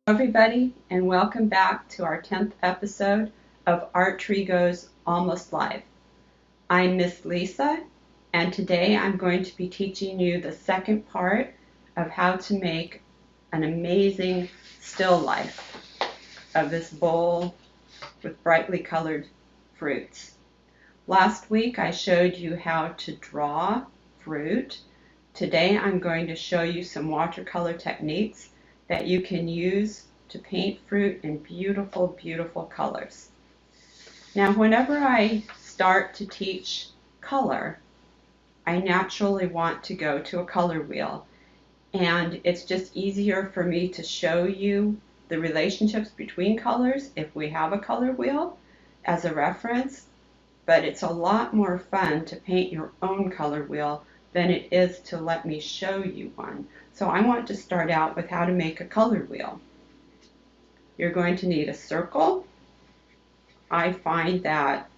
Everybody, and welcome back to our 10th episode of ARTREE Goes Almost Live. I'm Miss Lisa, and today I'm going to be teaching you the second part of how to make an amazing still life of this bowl with brightly colored fruits. Last week I showed you how to draw fruit. Today I'm going to show you some watercolor techniques that you can use to paint fruit in beautiful, beautiful colors. Now, whenever I start to teach color, I naturally want to go to a color wheel. And it's just easier for me to show you the relationships between colors if we have a color wheel as a reference. But it's a lot more fun to paint your own color wheel than it is to let me show you one. So I want to start out with how to make a color wheel. You're going to need a circle. I find that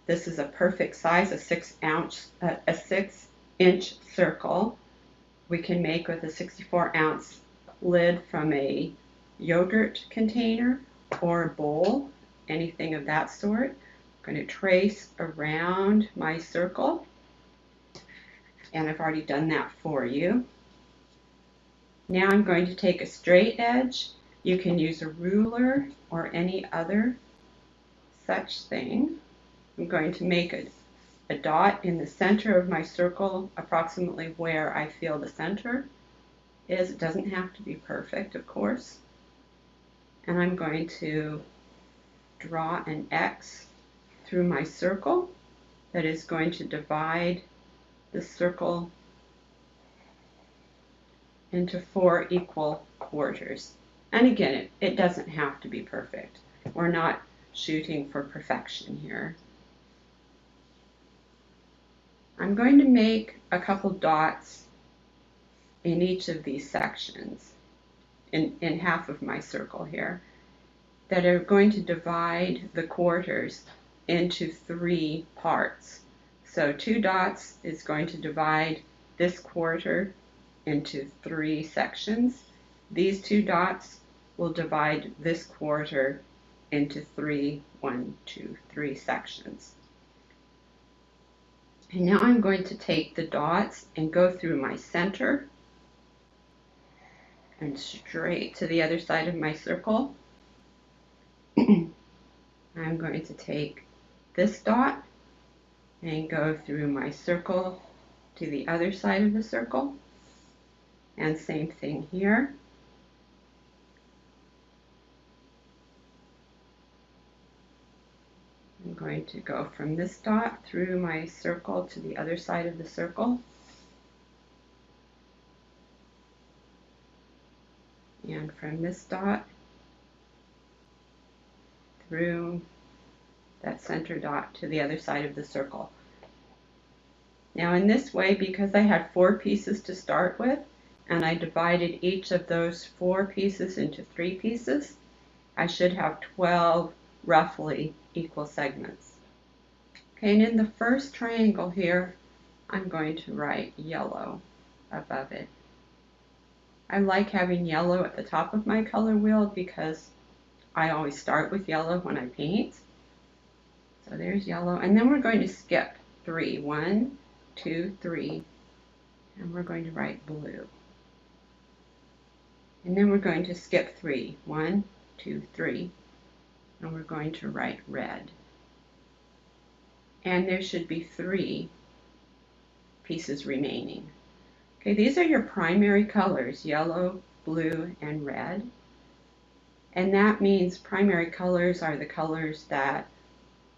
this is a perfect size, a 6-inch circle. We can make with a 64-ounce lid from a yogurt container or a bowl, anything of that sort. I'm going to trace around my circle, and I've already done that for you. Now I'm going to take a straight edge. You can use a ruler or any other such thing. I'm going to make a dot in the center of my circle, approximately where I feel the center is. It doesn't have to be perfect, of course. And I'm going to draw an X through my circle that is going to divide the circle into 4 equal quarters. And again, it doesn't have to be perfect. We're not shooting for perfection here. I'm going to make a couple dots in each of these sections, in half of my circle here, that are going to divide the quarters into 3 parts. So 2 dots is going to divide this quarter into 3 sections. These 2 dots will divide this quarter into 3 sections. And now I'm going to take the dots and go through my center and straight to the other side of my circle. I'm going to take this dot and go through my circle to the other side of the circle. And same thing here. I'm going to go from this dot through my circle to the other side of the circle. And from this dot through that center dot to the other side of the circle. Now in this way, because I had 4 pieces to start with, and I divided each of those 4 pieces into 3 pieces, I should have 12 roughly equal segments. Okay, and in the first triangle here, I'm going to write yellow above it. I like having yellow at the top of my color wheel because I always start with yellow when I paint. So there's yellow, and then we're going to skip 3. 1, 2, 3, and we're going to write blue. And then we're going to skip 3. 1, 2, 3, and we're going to write red. And there should be 3 pieces remaining. Okay, these are your primary colors, yellow, blue, and red. And that means primary colors are the colors that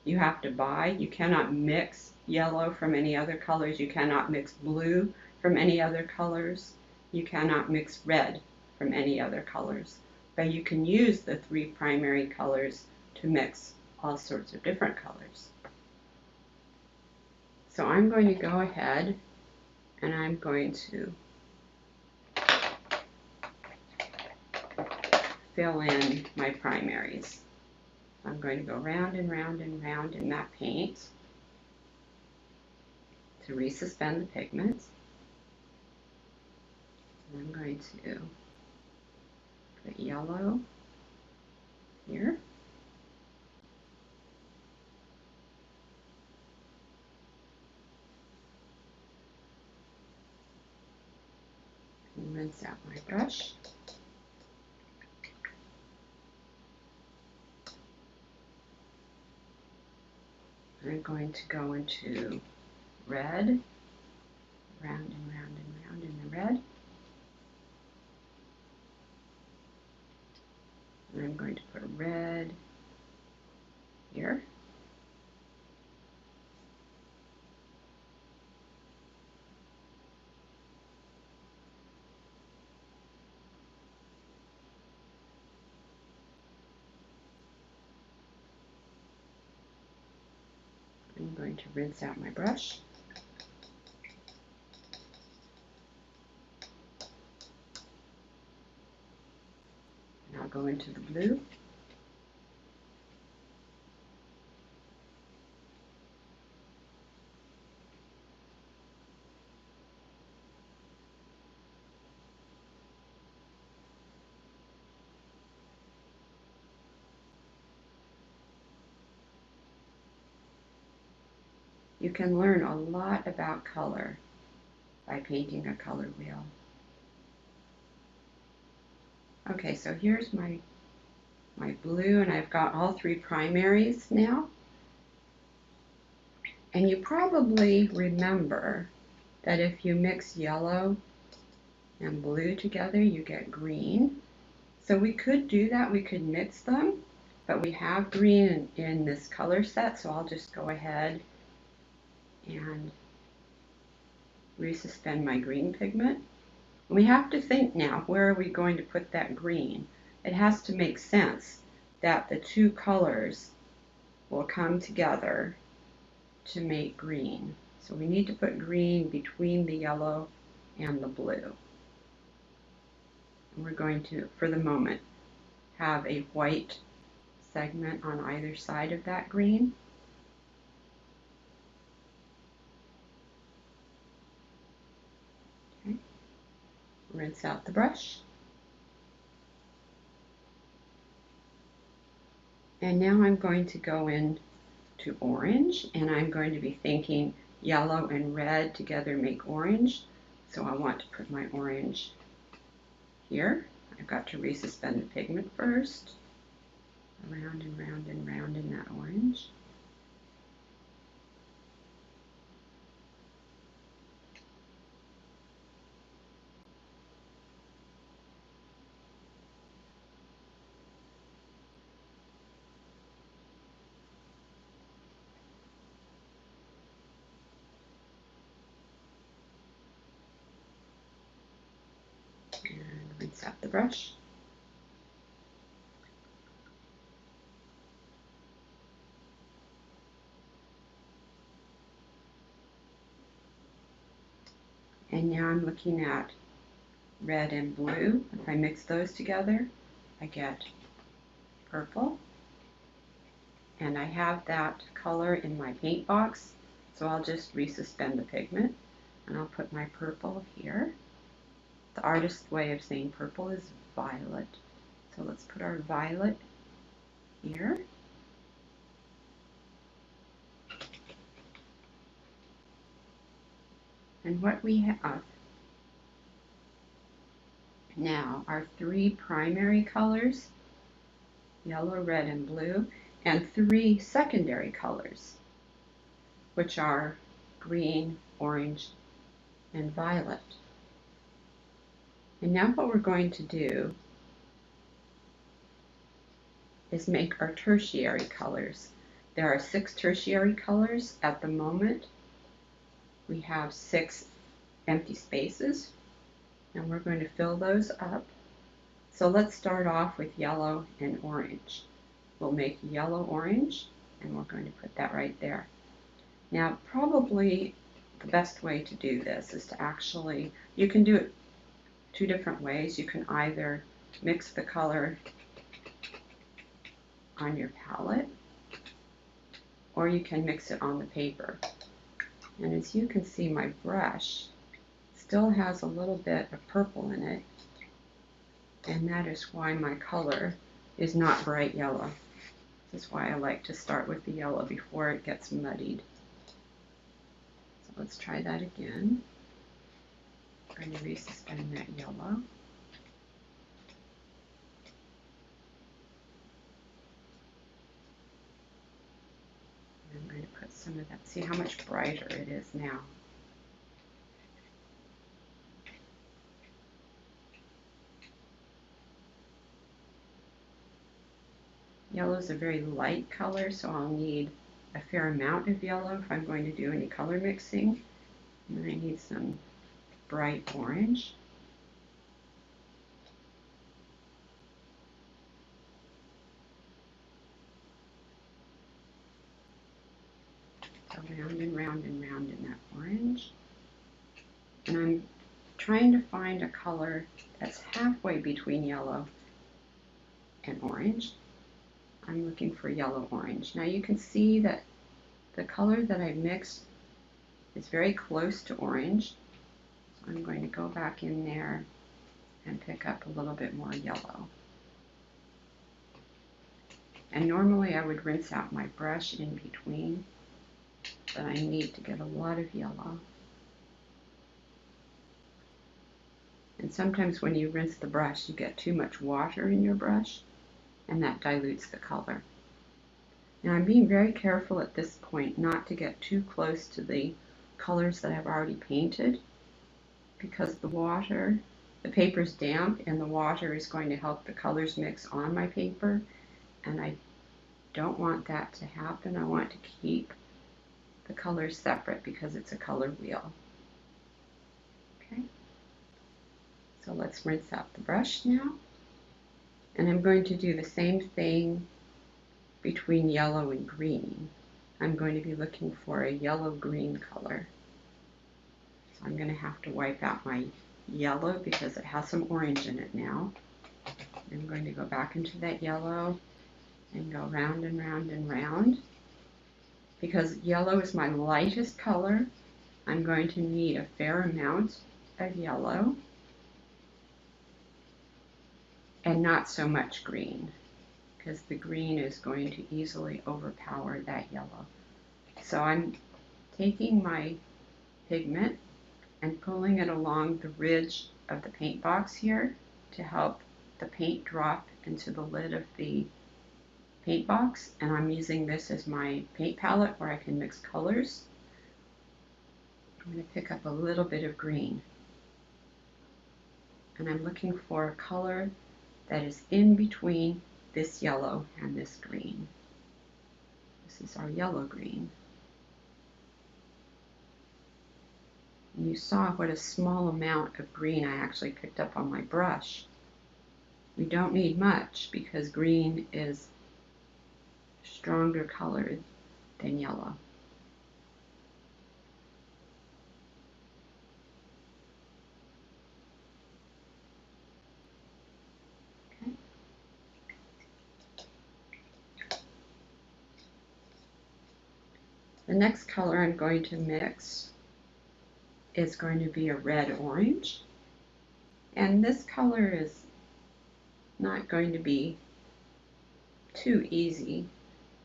you have to buy. You cannot mix yellow from any other colors. You cannot mix blue from any other colors. You cannot mix red from any other colors. But you can use the 3 primary colors to mix all sorts of different colors. So I'm going to go ahead and I'm going to fill in my primaries. I'm going to go round and round and round in that paint to resuspend the pigment. And I'm going to Put yellow here. And rinse out my brush. I'm going to go into red, round and round and round in the red. And I'm going to put red here. I'm going to rinse out my brush. And I'll go into the blue. You can learn a lot about color by painting a color wheel. Okay, so here's my blue, and I've got all three primaries now. And you probably remember that if you mix yellow and blue together, you get green. So we could do that, we could mix them, but we have green in this color set, so I'll just go ahead and resuspend my green pigment. And we have to think now, where are we going to put that green? It has to make sense that the two colors will come together to make green. So we need to put green between the yellow and the blue. And we're going to, for the moment, have a white segment on either side of that green. Okay. Rinse out the brush. And now I'm going to go in to orange, and I'm going to be thinking yellow and red together make orange. So I want to put my orange here. I've got to resuspend the pigment first. Around and round and round in that orange. And rinse out the brush. And now I'm looking at red and blue. If I mix those together, I get purple. And I have that color in my paint box, so I'll just resuspend the pigment, and I'll put my purple here. The artist's way of saying purple is violet. So let's put our violet here. And what we have now are three primary colors, yellow, red, and blue, and three secondary colors, which are green, orange, and violet. And now what we're going to do is make our tertiary colors. There are 6 tertiary colors at the moment. We have 6 empty spaces, and we're going to fill those up. So let's start off with yellow and orange. We'll make yellow orange, and we're going to put that right there. Now, probably the best way to do this is to actually, you can do it 2 different ways. You can either mix the color on your palette, or you can mix it on the paper. And as you can see, my brush still has a little bit of purple in it, And that is why my color is not bright yellow. This is why I like to start with the yellow before it gets muddied. So let's try that again. I'm going to resuspend that yellow. I'm going to put some of that. See how much brighter it is now. Yellow is a very light color, so I'll need a fair amount of yellow if I'm going to do any color mixing. And then I need some bright orange. So round and round and round in that orange. And I'm trying to find a color that's halfway between yellow and orange. I'm looking for yellow-orange. Now you can see that the color that I mixed is very close to orange. So I'm going to go back in there and pick up a little bit more yellow. And normally I would rinse out my brush in between, but I need to get a lot of yellow. And sometimes when you rinse the brush, you get too much water in your brush, and that dilutes the color. Now I'm being very careful at this point not to get too close to the colors that I've already painted, because the paper's damp and the water is going to help the colors mix on my paper, and I don't want that to happen. I want to keep the colors separate because it's a color wheel. Okay, so let's rinse out the brush now. And I'm going to do the same thing between yellow and green. I'm going to be looking for a yellow-green color. So I'm going to have to wipe out my yellow because it has some orange in it now. I'm going to go back into that yellow and go round and round and round. Because yellow is my lightest color, I'm going to need a fair amount of yellow and not so much green, because the green is going to easily overpower that yellow. So I'm taking my pigment and pulling it along the ridge of the paint box here to help the paint drop into the lid of the paint box, and I'm using this as my paint palette where I can mix colors. I'm going to pick up a little bit of green, and I'm looking for a color that is in between this yellow and this green. This is our yellow-green. And you saw what a small amount of green I actually picked up on my brush. We don't need much because green is stronger colored than yellow. Okay. The next color I'm going to mix is going to be a red-orange. And this color is not going to be too easy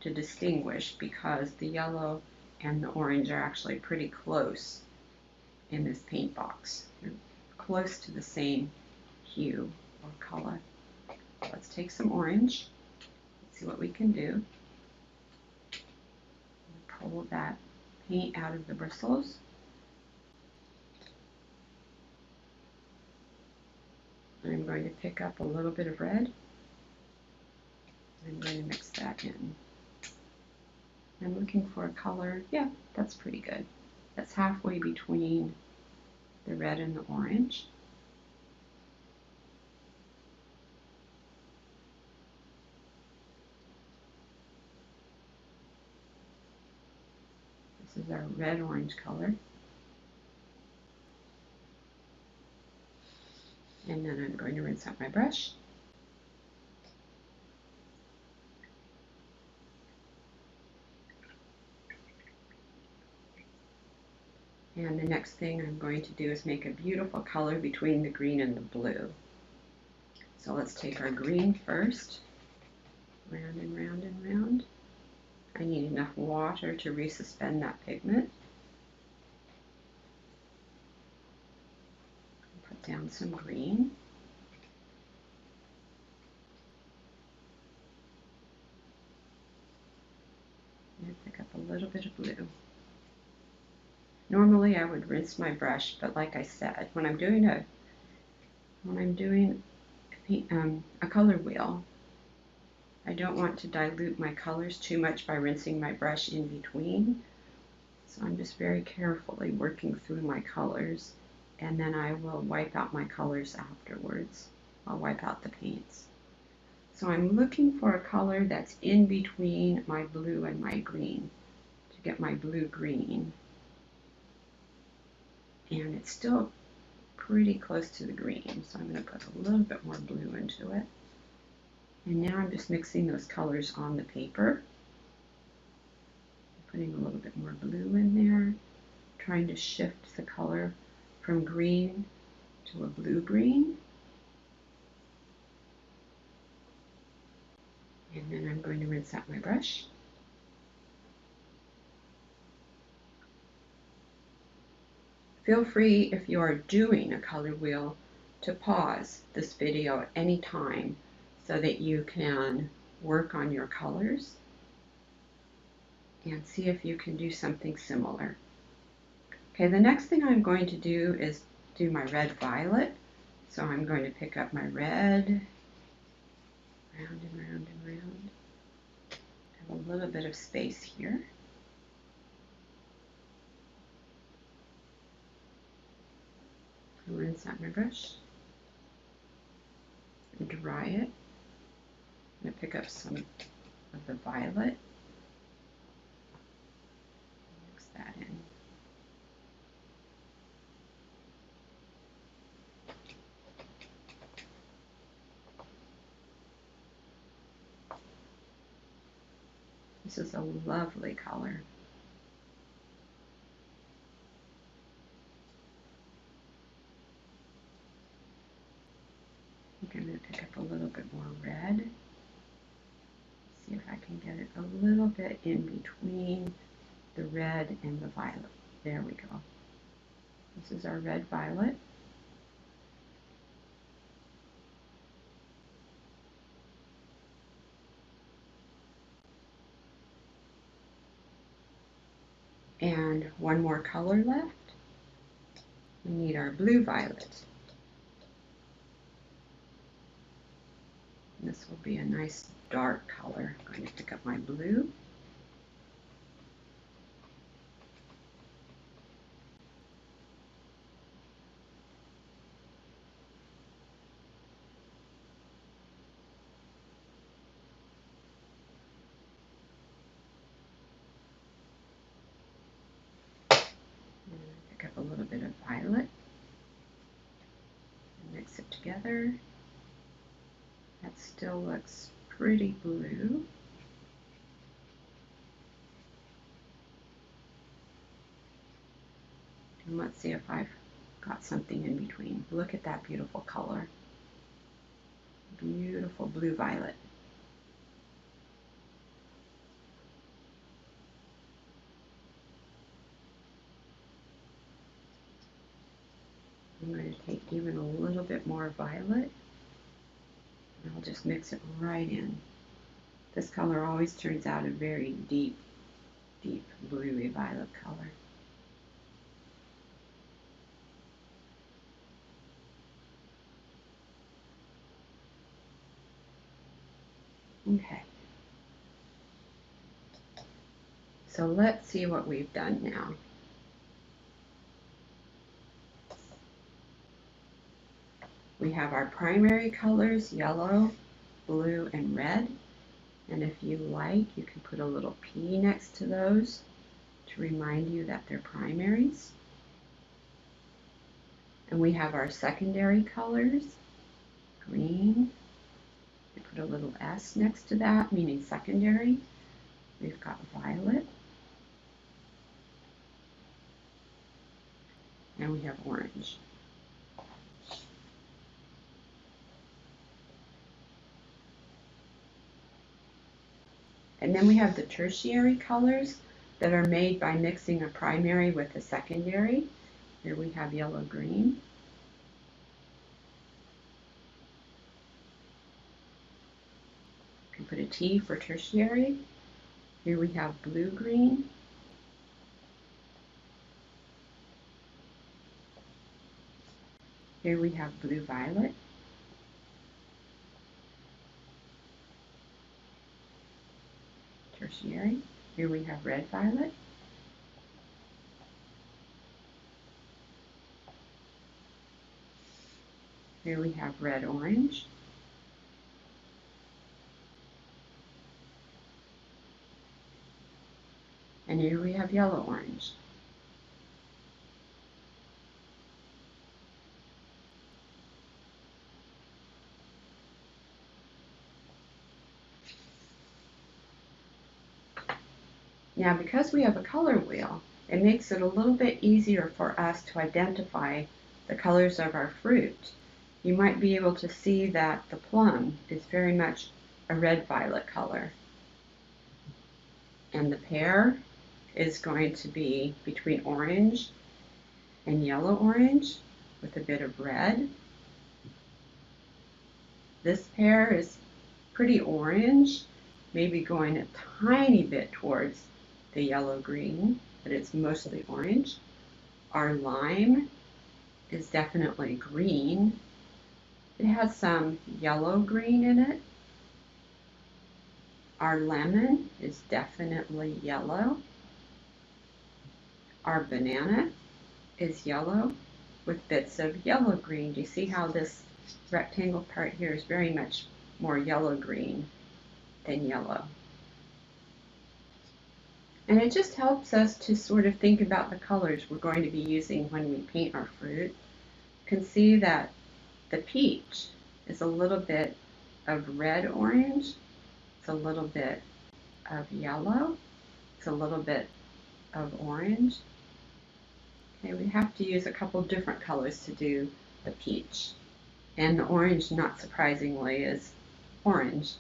to distinguish because the yellow and the orange are actually pretty close in this paint box. They're close to the same hue or color. Let's take some orange, see what we can do. Pull that paint out of the bristles. I'm going to pick up a little bit of red. I'm going to mix that in. I'm looking for a color, yeah, that's pretty good. That's halfway between the red and the orange. This is our red-orange color. And then I'm going to rinse out my brush. And the next thing I'm going to do is make a beautiful color between the green and the blue. So let's take our green first, round and round and round. I need enough water to resuspend that pigment. Put down some green. And pick up a little bit of blue. Normally I would rinse my brush, but like I said, when I'm doing a color wheel, I don't want to dilute my colors too much by rinsing my brush in between. So I'm just very carefully working through my colors, and then I will wipe out my colors afterwards. I'll wipe out the paints. So I'm looking for a color that's in between my blue and my green to get my blue-green. And it's still pretty close to the green, so I'm going to put a little bit more blue into it. And now I'm just mixing those colors on the paper. Putting a little bit more blue in there, trying to shift the color from green to a blue-green. And then I'm going to rinse out my brush. Feel free, if you are doing a color wheel, to pause this video at any time so that you can work on your colors and see if you can do something similar. Okay, the next thing I'm going to do is do my red-violet. So I'm going to pick up my red, round and round and round. Have a little bit of space here. Rinse out my brush and dry it. I'm going to pick up some of the violet. Mix that in. This is a lovely color. I think I'm going to pick up a little bit more red. See if I can get it a little bit in between the red and the violet. There we go. This is our red-violet. And one more color left. We need our blue-violet. This will be a nice dark color. I'm going to pick up my blue. Pick up a little bit of violet and mix it together. That still looks pretty blue. And let's see if I've got something in between. Look at that beautiful color. Beautiful blue-violet. I'm going to take even a little bit more violet, and I'll just mix it right in. This color always turns out a very deep, deep bluey violet color. Okay. So let's see what we've done now. We have our primary colors, yellow, blue, and red. And if you like, you can put a little P next to those to remind you that they're primaries. And we have our secondary colors, green. We put a little S next to that, meaning secondary. We've got violet. And we have orange. And then we have the tertiary colors that are made by mixing a primary with a secondary. Here we have yellow-green. You can put a T for tertiary. Here we have blue-green. Here we have blue-violet. Tertiary. Here we have red-violet. Here we have red-orange. And here we have yellow-orange. Now, because we have a color wheel, it makes it a little bit easier for us to identify the colors of our fruit. You might be able to see that the plum is very much a red-violet color. And the pear is going to be between orange and yellow-orange with a bit of red. This pear is pretty orange, maybe going a tiny bit towards the yellow-green, but it's mostly orange. Our lime is definitely green. It has some yellow-green in it. Our lemon is definitely yellow. Our banana is yellow with bits of yellow-green. Do you see how this rectangle part here is very much more yellow-green than yellow? And it just helps us to sort of think about the colors we're going to be using when we paint our fruit. You can see that the peach is a little bit of red-orange, it's a little bit of yellow, it's a little bit of orange. Okay, we have to use a couple different colors to do the peach. And the orange, not surprisingly, is orange.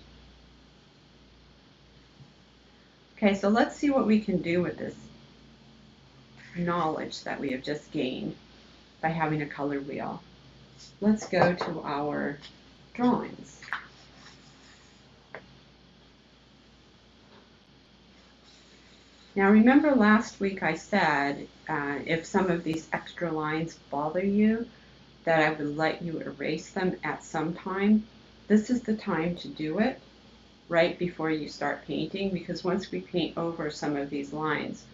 Okay, so let's see what we can do with this knowledge that we have just gained by having a color wheel. Let's go to our drawings. Now remember last week I said if some of these extra lines bother you, that I would let you erase them at some time. This is the time to do it right before you start painting, because once we paint over some of these lines,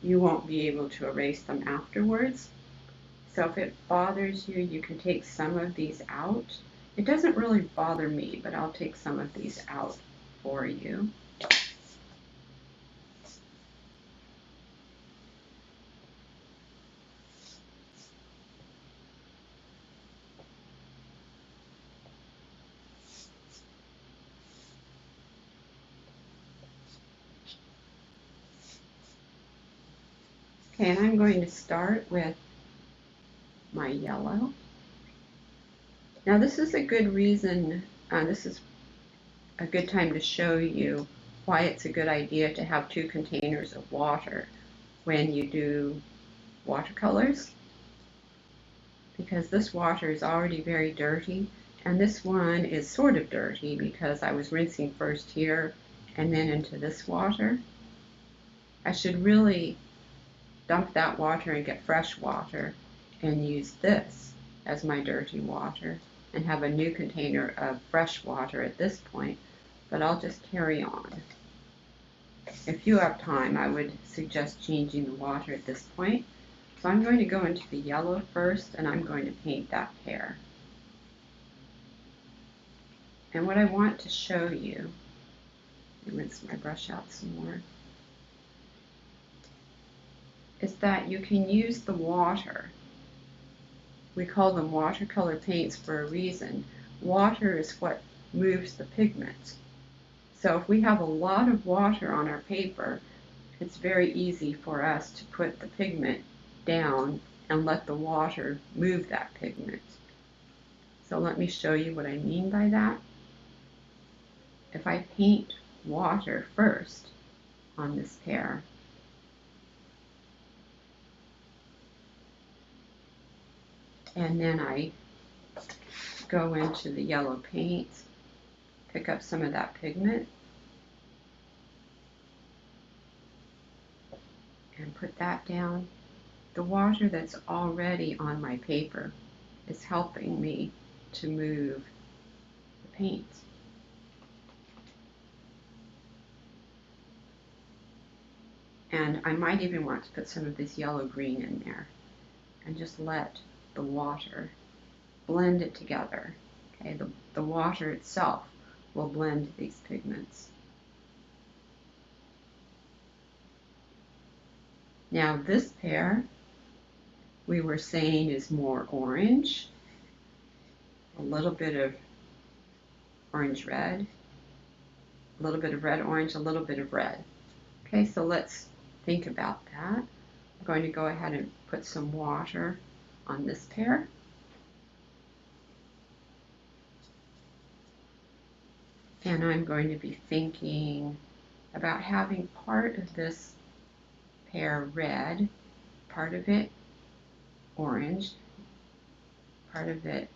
you won't be able to erase them afterwards. So if it bothers you, you can take some of these out. It doesn't really bother me, but I'll take some of these out for you. Okay, and I'm going to start with my yellow. Now this is a good reason, this is a good time to show you why it's a good idea to have 2 containers of water when you do watercolors, because this water is already very dirty, and this one is sort of dirty because I was rinsing first here and then into this water. I should really dump that water and get fresh water and use this as my dirty water and have a new container of fresh water at this point, but I'll just carry on. If you have time, I would suggest changing the water at this point. So I'm going to go into the yellow first, and I'm going to paint that pear. And what I want to show you, let me rinse my brush out some more, is that you can use the water. We call them watercolor paints for a reason. Water is what moves the pigment. So if we have a lot of water on our paper, it's very easy for us to put the pigment down and let the water move that pigment. So let me show you what I mean by that. If I paint water first on this pear. And then I go into the yellow paint, pick up some of that pigment, and put that down. The water that's already on my paper is helping me to move the paint. And I might even want to put some of this yellow-green in there and just let the water blend it together. Okay, the water itself will blend these pigments. Now this pear we were saying is more orange, a little bit of orange red, a little bit of red orange, a little bit of red. Okay, so let's think about that. I'm going to go ahead and put some water on this pear. And I'm going to be thinking about having part of this pear red, part of it orange, part of it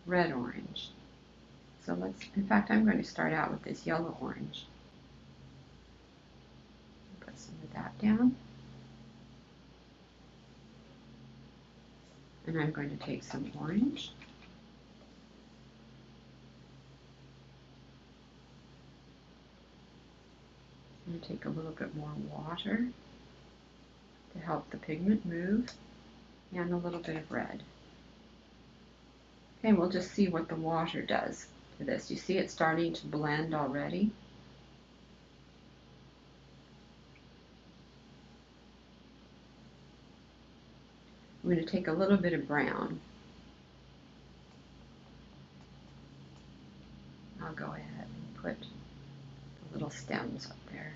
red-orange. So let's, in fact, I'm going to start out with this yellow-orange. Put some of that down. And I'm going to take some orange. I'm going to take a little bit more water to help the pigment move, and a little bit of red. Okay, we'll just see what the water does to this. You see it starting to blend already? I'm going to take a little bit of brown. I'll go ahead and put the little stems up there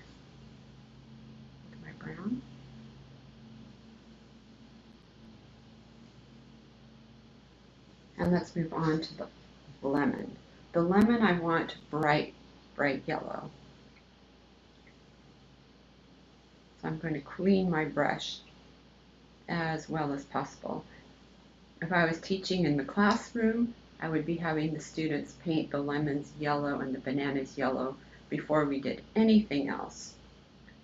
with my brown. And let's move on to the lemon. The lemon I want bright, bright yellow. So I'm going to clean my brush as well as possible. If I was teaching in the classroom, I would be having the students paint the lemons yellow and the bananas yellow before we did anything else.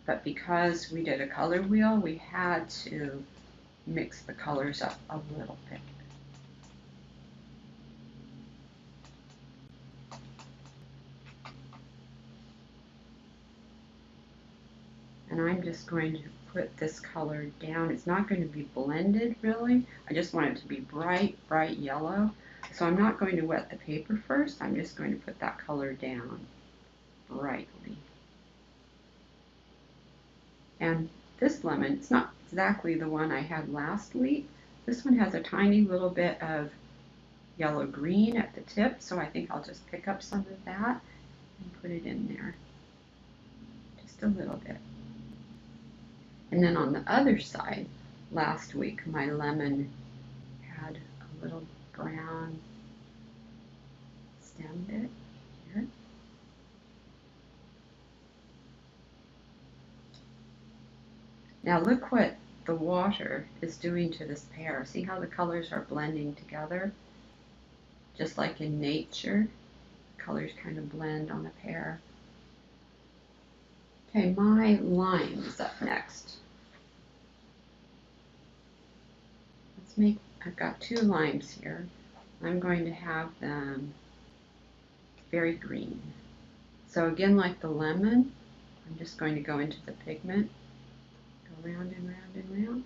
But because we did a color wheel, we had to mix the colors up a little bit. And I'm just going to put this color down. It's not going to be blended really. I just want it to be bright, bright yellow. So I'm not going to wet the paper first. I'm just going to put that color down brightly. And this lemon, it's not exactly the one I had last week. This one has a tiny little bit of yellow-green at the tip, so I think I'll just pick up some of that and put it in there. Just a little bit. And then on the other side, last week my lemon had a little brown stem bit here. Now look what the water is doing to this pear. See how the colors are blending together? Just like in nature, colors kind of blend on a pear. Okay, my lime is up next. I've got 2 limes here. I'm going to have them very green. So again, like the lemon, I'm just going to go into the pigment, go round and round and round.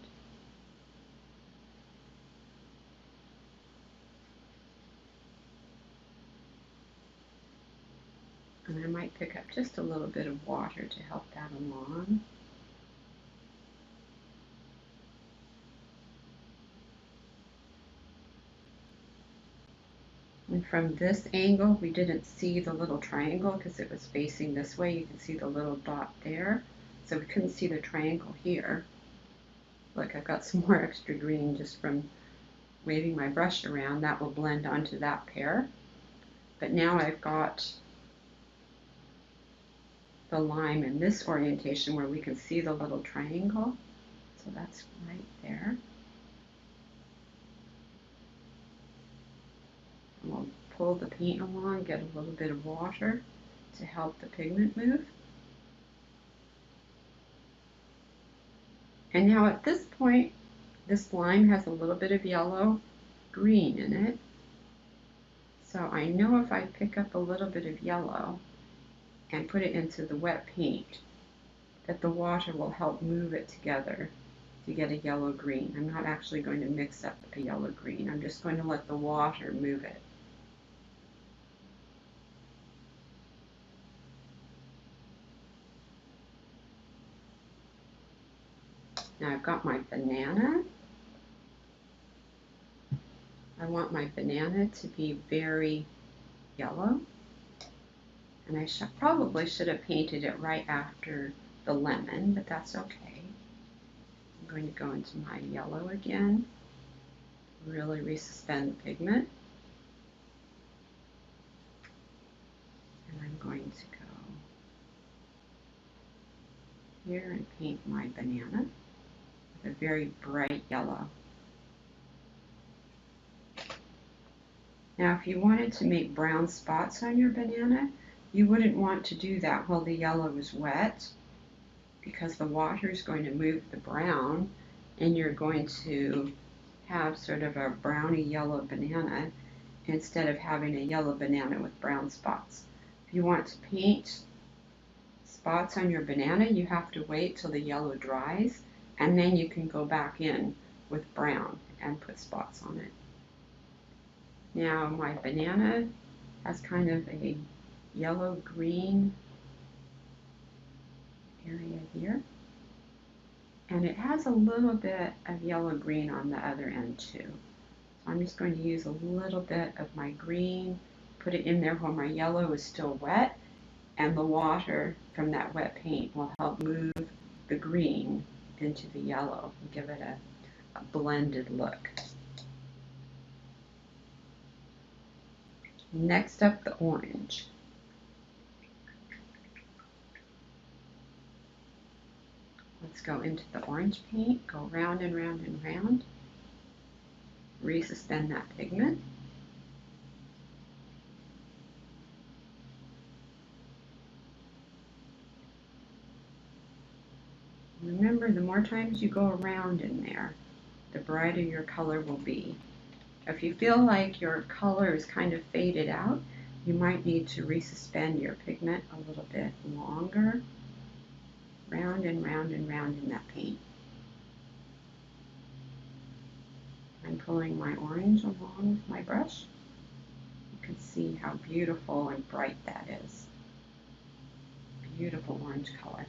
And I might pick up just a little bit of water to help that along. And from this angle, we didn't see the little triangle because it was facing this way. You can see the little dot there. So we couldn't see the triangle here. Look, I've got some more extra green just from waving my brush around. That will blend onto that pear. But now I've got the lime in this orientation where we can see the little triangle. So that's right there. And we'll pull the paint along, get a little bit of water to help the pigment move. And now at this point, this lime has a little bit of yellow green in it. So I know if I pick up a little bit of yellow and put it into the wet paint, that the water will help move it together to get a yellow green. I'm not actually going to mix up a yellow green. I'm just going to let the water move it. Now I've got my banana. I want my banana to be very yellow. And I probably should have painted it right after the lemon, but that's okay. I'm going to go into my yellow again, really resuspend the pigment. And I'm going to go here and paint my banana with a very bright yellow. Now if you wanted to make brown spots on your banana, you wouldn't want to do that while the yellow is wet, because the water is going to move the brown and you're going to have sort of a browny yellow banana instead of having a yellow banana with brown spots. If you want to paint spots on your banana, you have to wait till the yellow dries, and then you can go back in with brown and put spots on it. Now my banana has kind of a yellow-green area here, and it has a little bit of yellow-green on the other end too. So I'm just going to use a little bit of my green, put it in there while my yellow is still wet, and the water from that wet paint will help move the green into the yellow and give it a blended look. Next up, the orange. Let's go into the orange paint, go round and round and round, resuspend that pigment. Remember, the more times you go around in there, the brighter your color will be. If you feel like your color is kind of faded out, you might need to resuspend your pigment a little bit longer. Round and round and round in that paint. I'm pulling my orange along with my brush. You can see how beautiful and bright that is. Beautiful orange color.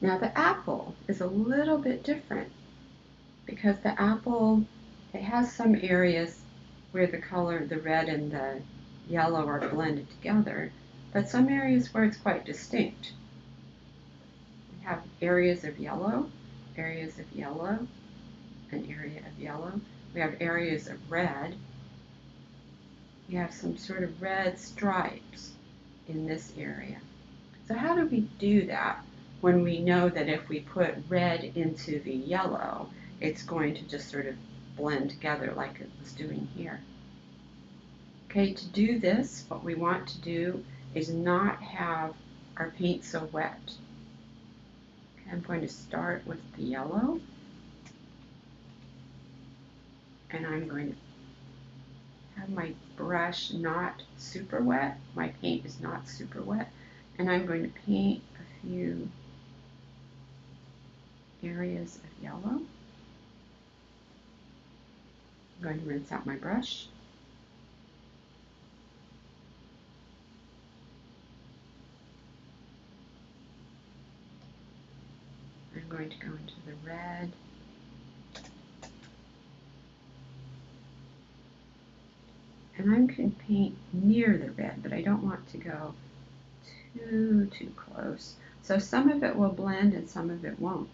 Now the apple is a little bit different, because the apple, it has some areas where the color, the red and the yellow are blended together, but some areas where it's quite distinct. We have areas of yellow, an area of yellow. We have areas of red. We have some sort of red stripes in this area. So how do we do that when we know that if we put red into the yellow, it's going to just sort of blend together like it was doing here? Okay, to do this, what we want to do is not have our paint so wet. Okay, I'm going to start with the yellow, and I'm going to have my brush not super wet. My paint is not super wet, and I'm going to paint a few areas of yellow. I'm going to rinse out my brush. I'm going to go into the red. And I'm going to paint near the red, but I don't want to go too close. So some of it will blend and some of it won't.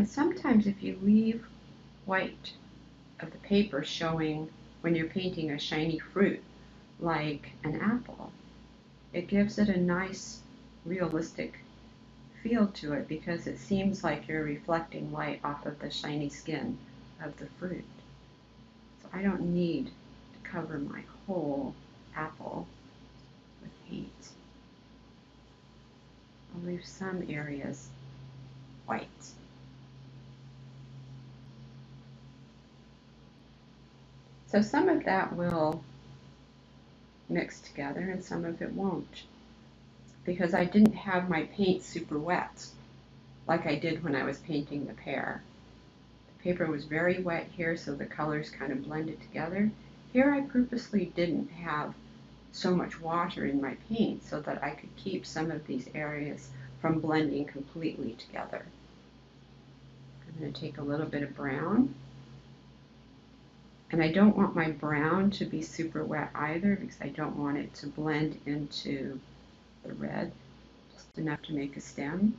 And sometimes if you leave white of the paper showing when you're painting a shiny fruit, like an apple, it gives it a nice realistic feel to it because it seems like you're reflecting light off of the shiny skin of the fruit. So I don't need to cover my whole apple with paint. I'll leave some areas white. So some of that will mix together and some of it won't, because I didn't have my paint super wet like I did when I was painting the pear. The paper was very wet here, so the colors kind of blended together. Here I purposely didn't have so much water in my paint so that I could keep some of these areas from blending completely together. I'm going to take a little bit of brown. And I don't want my brown to be super wet either because I don't want it to blend into the red. Just enough to make a stem.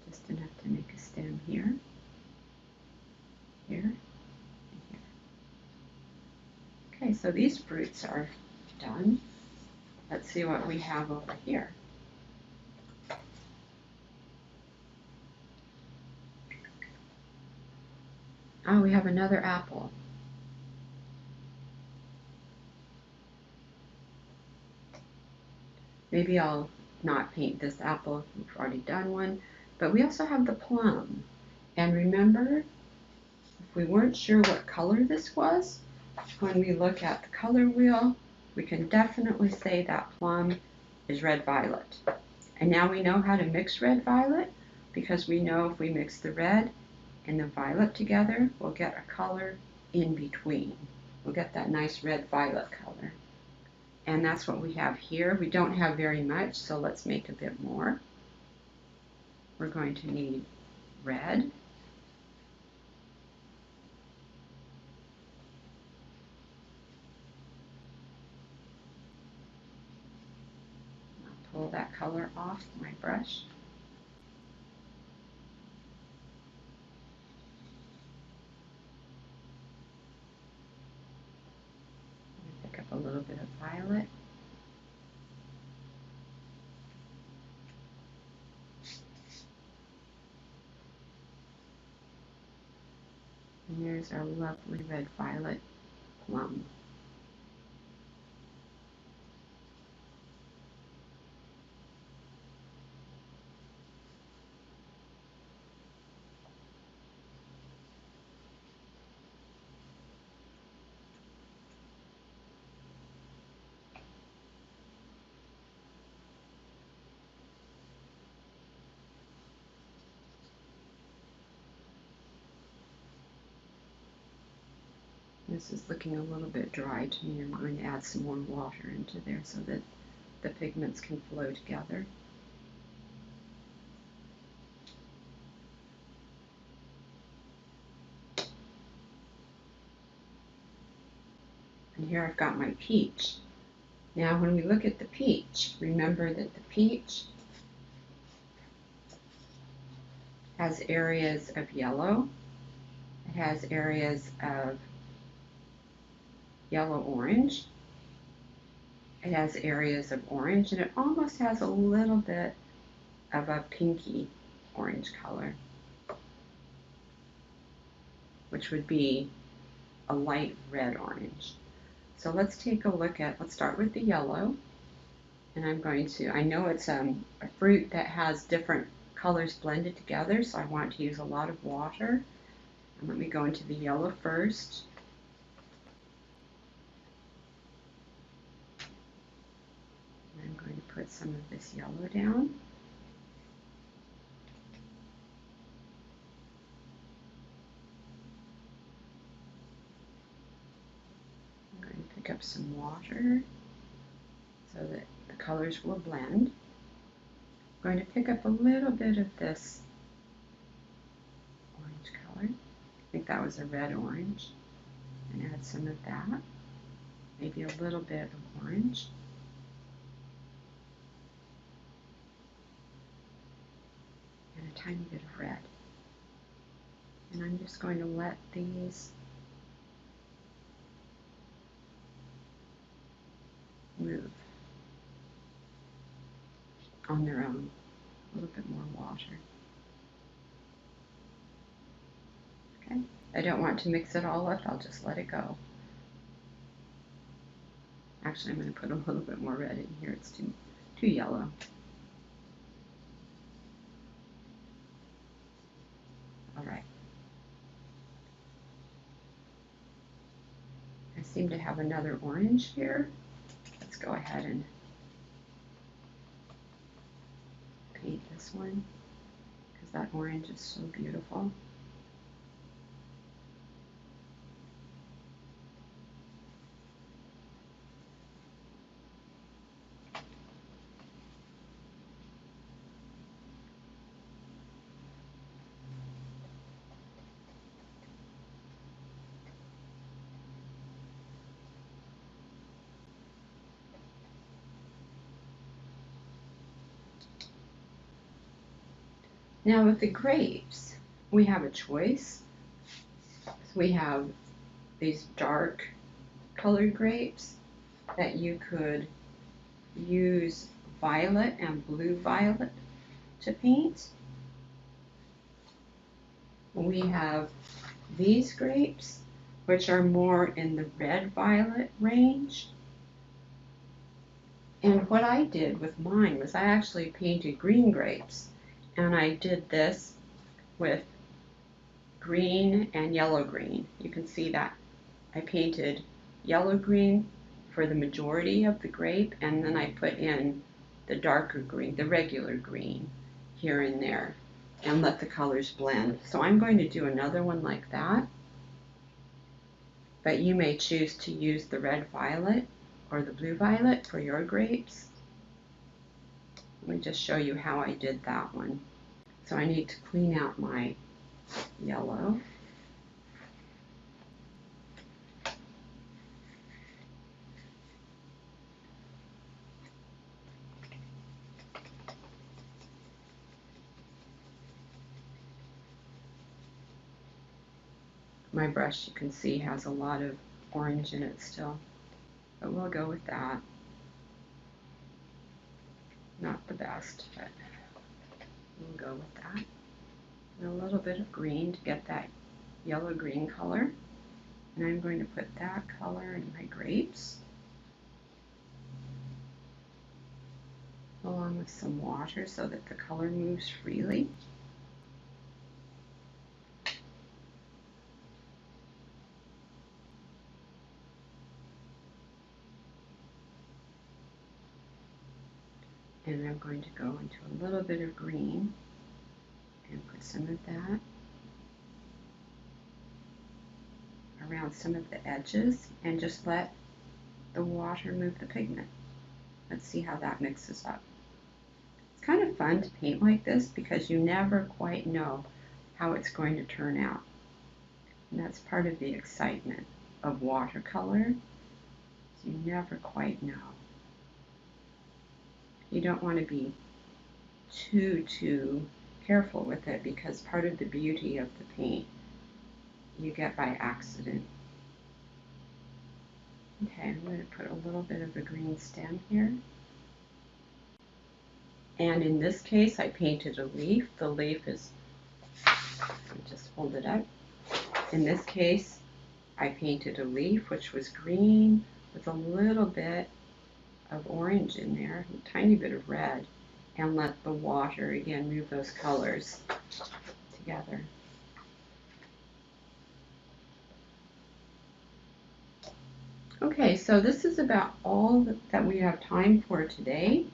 Just enough to make a stem here, here, and here. Okay, so these fruits are done. Let's see what we have over here. Oh, we have another apple. Maybe I'll not paint this apple, we've already done one, but we also have the plum. And remember, if we weren't sure what color this was, when we look at the color wheel, we can definitely say that plum is red-violet. And now we know how to mix red-violet because we know if we mix the red and the violet together, we'll get a color in between. We'll get that nice red-violet color. And that's what we have here. We don't have very much, so let's make a bit more. We're going to need red, I'll pull that color off my brush. Pick up a little bit of violet. And there's our lovely red-violet plum. This is looking a little bit dry to me. I'm going to add some more water into there so that the pigments can flow together. And here I've got my peach. Now when we look at the peach, remember that the peach has areas of yellow, it has areas of yellow-orange, it has areas of orange, and it almost has a little bit of a pinky orange color, which would be a light red-orange. So let's take a look at, let's start with the yellow, and I'm going to, I know it's a fruit that has different colors blended together, so I want to use a lot of water. And let me go into the yellow first. I'm going to put some of this yellow down. I'm going to pick up some water so that the colors will blend. I'm going to pick up a little bit of this orange color. I think that was a red-orange. And add some of that. Maybe a little bit of orange. And a tiny bit of red. And I'm just going to let these move on their own. A little bit more water. Okay. I don't want to mix it all up, I'll just let it go. Actually, I'm going to put a little bit more red in here. It's too yellow. All right. I seem to have another orange here. Let's go ahead and paint this one because that orange is so beautiful. Now with the grapes, we have a choice. So we have these dark colored grapes that you could use violet and blue violet to paint. We have these grapes, which are more in the red violet range. And what I did with mine was I actually painted green grapes. And I did this with green and yellow green. You can see that I painted yellow green for the majority of the grape, and then I put in the darker green, the regular green, here and there, and let the colors blend. So I'm going to do another one like that, but you may choose to use the red violet or the blue violet for your grapes. Let me just show you how I did that one. So I need to clean out my yellow. My brush, you can see, has a lot of orange in it still, but we'll go with that. Not the best, but we'll go with that. And a little bit of green to get that yellow-green color. And I'm going to put that color in my grapes, along with some water so that the color moves freely. And I'm going to go into a little bit of green and put some of that around some of the edges and just let the water move the pigment. Let's see how that mixes up. It's kind of fun to paint like this because you never quite know how it's going to turn out. And that's part of the excitement of watercolor. So you never quite know. You don't want to be too careful with it because part of the beauty of the paint you get by accident. Okay, I'm going to put a little bit of a green stem here. And in this case, I painted a leaf. The leaf is, let me just hold it up. In this case, I painted a leaf which was green with a little bit of orange in there, a tiny bit of red, and let the water again move those colors together. Okay, so this is about all that we have time for today.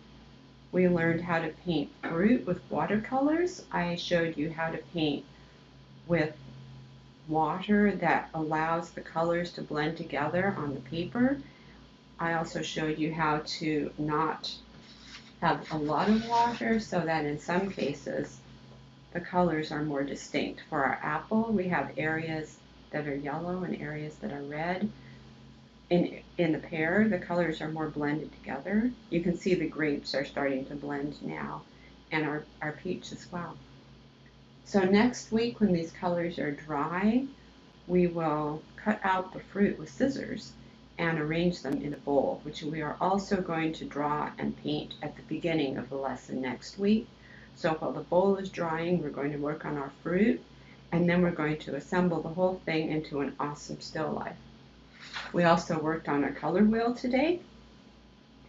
We learned how to paint fruit with watercolors. I showed you how to paint with water that allows the colors to blend together on the paper. I also showed you how to not have a lot of water so that in some cases the colors are more distinct. For our apple, we have areas that are yellow and areas that are red. In the pear, the colors are more blended together. You can see the grapes are starting to blend now, and our peach as well. So next week when these colors are dry, we will cut out the fruit with scissors and arrange them in a bowl, which we are also going to draw and paint at the beginning of the lesson next week. So while the bowl is drying, we're going to work on our fruit, and then we're going to assemble the whole thing into an awesome still life. We also worked on a color wheel today.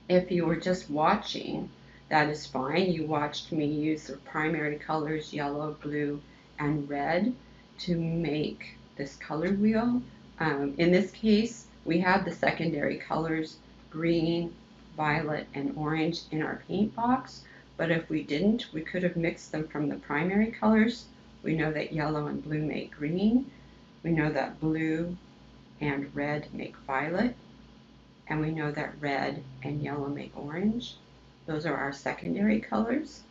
If you were just watching, that is fine. You watched me use the primary colors yellow, blue, and red to make this color wheel. In this case, we have the secondary colors green, violet, and orange in our paint box, but if we didn't, we could have mixed them from the primary colors. We know that yellow and blue make green. We know that blue and red make violet, and we know that red and yellow make orange. Those are our secondary colors.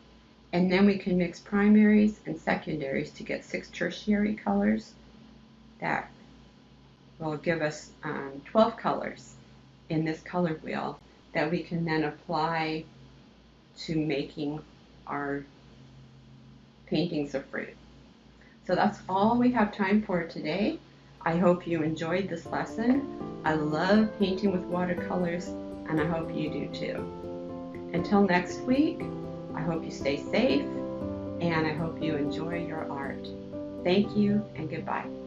And then we can mix primaries and secondaries to get 6 tertiary colors that will give us 12 colors in this color wheel that we can then apply to making our paintings of fruit. So that's all we have time for today. I hope you enjoyed this lesson. I love painting with watercolors, and I hope you do too. Until next week, I hope you stay safe, and I hope you enjoy your art. Thank you, and goodbye.